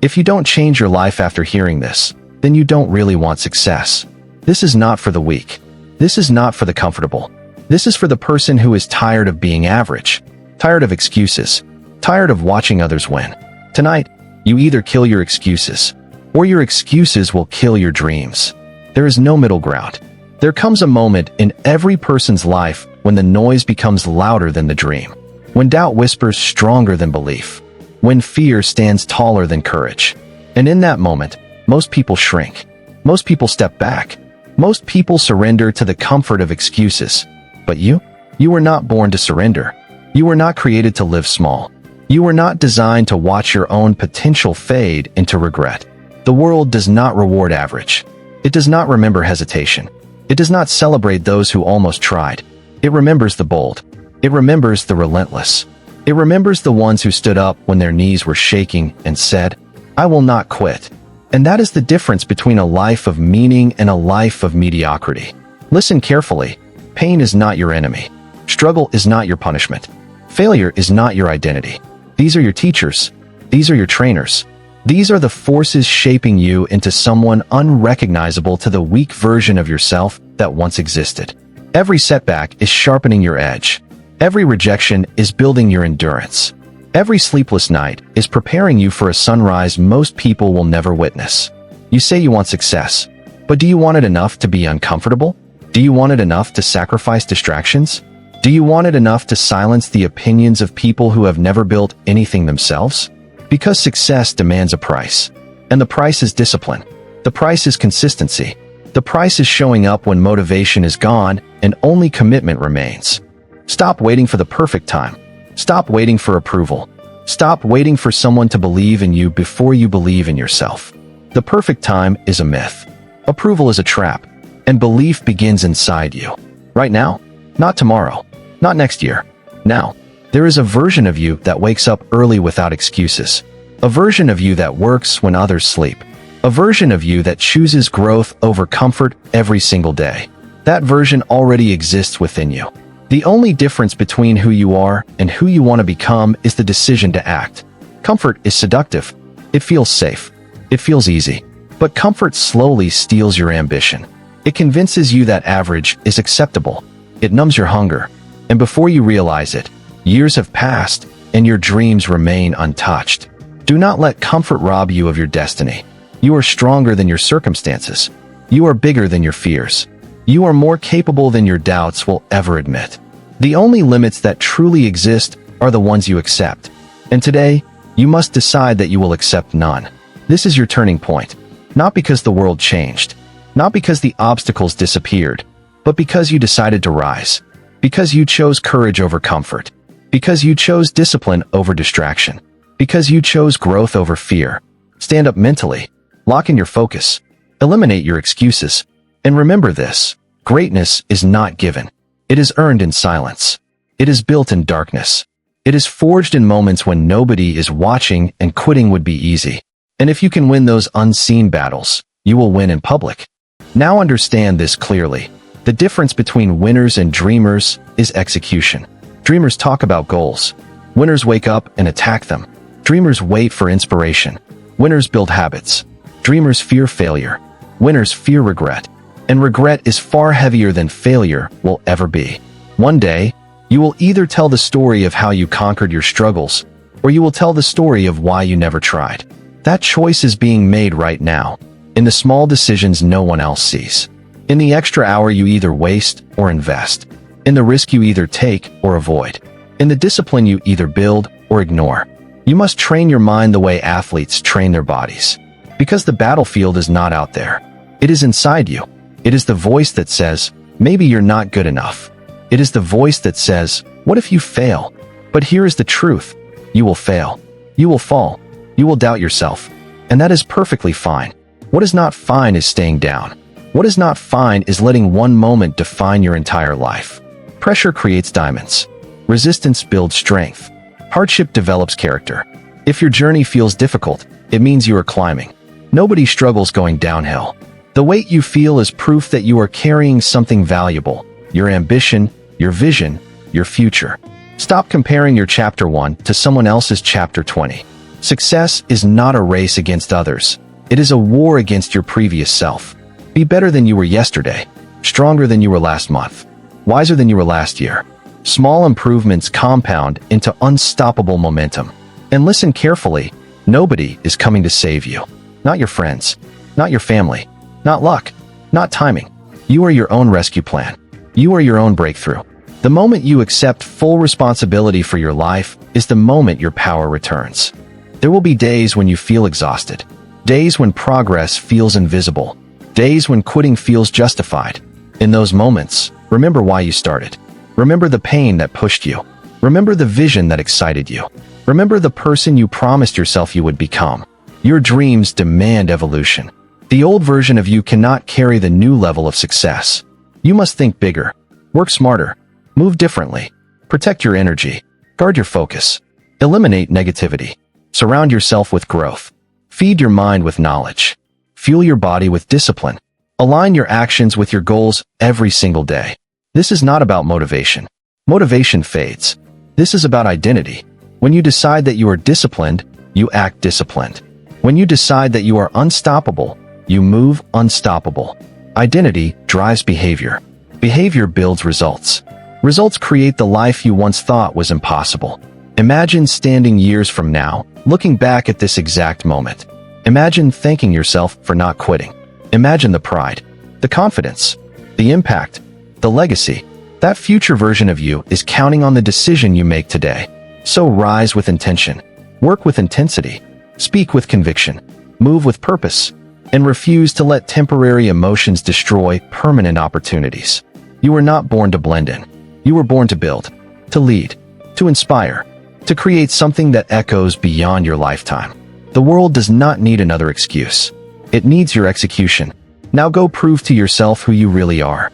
If you don't change your life after hearing this, then you don't really want success. This is not for the weak. This is not for the comfortable. This is for the person who is tired of being average, tired of excuses, tired of watching others win. Tonight, you either kill your excuses, or your excuses will kill your dreams. There is no middle ground. There comes a moment in every person's life when the noise becomes louder than the dream, when doubt whispers stronger than belief, when fear stands taller than courage. And in that moment, most people shrink. Most people step back. Most people surrender to the comfort of excuses. But you were not born to surrender. You were not created to live small. You were not designed to watch your own potential fade into regret. The world does not reward average. It does not remember hesitation. It does not celebrate those who almost tried. It remembers the bold. It remembers the relentless. It remembers the ones who stood up when their knees were shaking and said, "I will not quit." And that is the difference between a life of meaning and a life of mediocrity. Listen carefully. Pain is not your enemy. Struggle is not your punishment. Failure is not your identity. These are your teachers. These are your trainers. These are the forces shaping you into someone unrecognizable to the weak version of yourself that once existed. Every setback is sharpening your edge. Every rejection is building your endurance. Every sleepless night is preparing you for a sunrise most people will never witness. You say you want success, but do you want it enough to be uncomfortable? Do you want it enough to sacrifice distractions? Do you want it enough to silence the opinions of people who have never built anything themselves? Because success demands a price. And the price is discipline. The price is consistency. The price is showing up when motivation is gone and only commitment remains. Stop waiting for the perfect time. Stop waiting for approval. Stop waiting for someone to believe in you before you believe in yourself. The perfect time is a myth. Approval is a trap. And belief begins inside you. Right now, not tomorrow, not next year. Now, there is a version of you that wakes up early without excuses. A version of you that works when others sleep. A version of you that chooses growth over comfort every single day. That version already exists within you. The only difference between who you are and who you want to become is the decision to act. Comfort is seductive. It feels safe. It feels easy. But comfort slowly steals your ambition. It convinces you that average is acceptable. It numbs your hunger. And before you realize it, years have passed and your dreams remain untouched. Do not let comfort rob you of your destiny. You are stronger than your circumstances. You are bigger than your fears. You are more capable than your doubts will ever admit. The only limits that truly exist are the ones you accept. And today, you must decide that you will accept none. This is your turning point. Not because the world changed. Not because the obstacles disappeared. But because you decided to rise. Because you chose courage over comfort. Because you chose discipline over distraction. Because you chose growth over fear. Stand up mentally. Lock in your focus. Eliminate your excuses. And remember this. Greatness is not given. It is earned in silence. It is built in darkness. It is forged in moments when nobody is watching and quitting would be easy. And if you can win those unseen battles, you will win in public. Now understand this clearly. The difference between winners and dreamers is execution. Dreamers talk about goals. Winners wake up and attack them. Dreamers wait for inspiration. Winners build habits. Dreamers fear failure. Winners fear regret. And regret is far heavier than failure will ever be. One day, you will either tell the story of how you conquered your struggles, or you will tell the story of why you never tried. That choice is being made right now, in the small decisions no one else sees. In the extra hour you either waste or invest. In the risk you either take or avoid. In the discipline you either build or ignore. You must train your mind the way athletes train their bodies. Because the battlefield is not out there. It is inside you. It is the voice that says, maybe you're not good enough. It is the voice that says, what if you fail? But here is the truth. You will fail. You will fall. You will doubt yourself. And that is perfectly fine. What is not fine is staying down. What is not fine is letting one moment define your entire life. Pressure creates diamonds. Resistance builds strength. Hardship develops character. If your journey feels difficult, it means you are climbing. Nobody struggles going downhill. The weight you feel is proof that you are carrying something valuable, your ambition, your vision, your future. Stop comparing your chapter 1 to someone else's chapter 20. Success is not a race against others. It is a war against your previous self. Be better than you were yesterday, stronger than you were last month, wiser than you were last year. Small improvements compound into unstoppable momentum. And listen carefully, nobody is coming to save you. Not your friends, not your family, not luck, not timing. You are your own rescue plan. You are your own breakthrough. The moment you accept full responsibility for your life is the moment your power returns. There will be days when you feel exhausted, days when progress feels invisible, days when quitting feels justified. In those moments, remember why you started. Remember the pain that pushed you. Remember the vision that excited you. Remember the person you promised yourself you would become. Your dreams demand evolution. The old version of you cannot carry the new level of success. You must think bigger, work smarter, move differently, protect your energy, guard your focus, eliminate negativity, surround yourself with growth, feed your mind with knowledge, fuel your body with discipline, align your actions with your goals every single day. This is not about motivation. Motivation fades. This is about identity. When you decide that you are disciplined, you act disciplined. When you decide that you are unstoppable, you move unstoppable. Identity drives behavior. Behavior builds results. Results create the life you once thought was impossible. Imagine standing years from now, looking back at this exact moment. Imagine thanking yourself for not quitting. Imagine the pride, the confidence, the impact, the legacy. That future version of you is counting on the decision you make today. So rise with intention, work with intensity, speak with conviction, move with purpose, and refuse to let temporary emotions destroy permanent opportunities. You were not born to blend in. You were born to build, to lead, to inspire, to create something that echoes beyond your lifetime. The world does not need another excuse. It needs your execution. Now go prove to yourself who you really are.